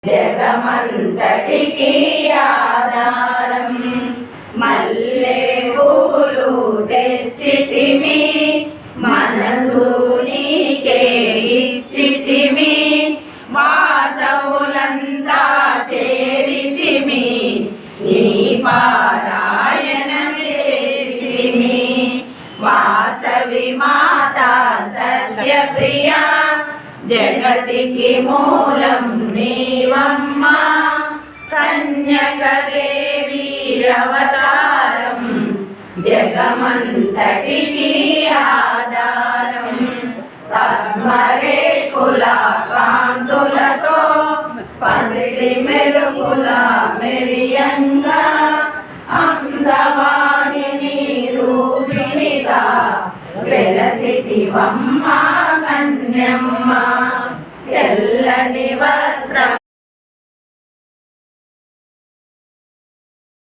జగమంతటికి ఆధారం మల్లె పూలు తెచ్చితిమి మనసు నీకే ఇచ్చితిమి వాసవులంతా చేరితిమి నీ పారాయణ చేసితిమి వాసవి మాత సత్యప్రియా జగతికి మూలం నీవమ్మ కన్యకదేవి అవతారం జగమంతటికి ఆధారం పద్మరేకుల కాంతులతో పసిడి మెరుగుల మెరియంగా హంసవాణిని రూపిణిగా వెలసితివమ్మ కన్యమ్మ తెల్లని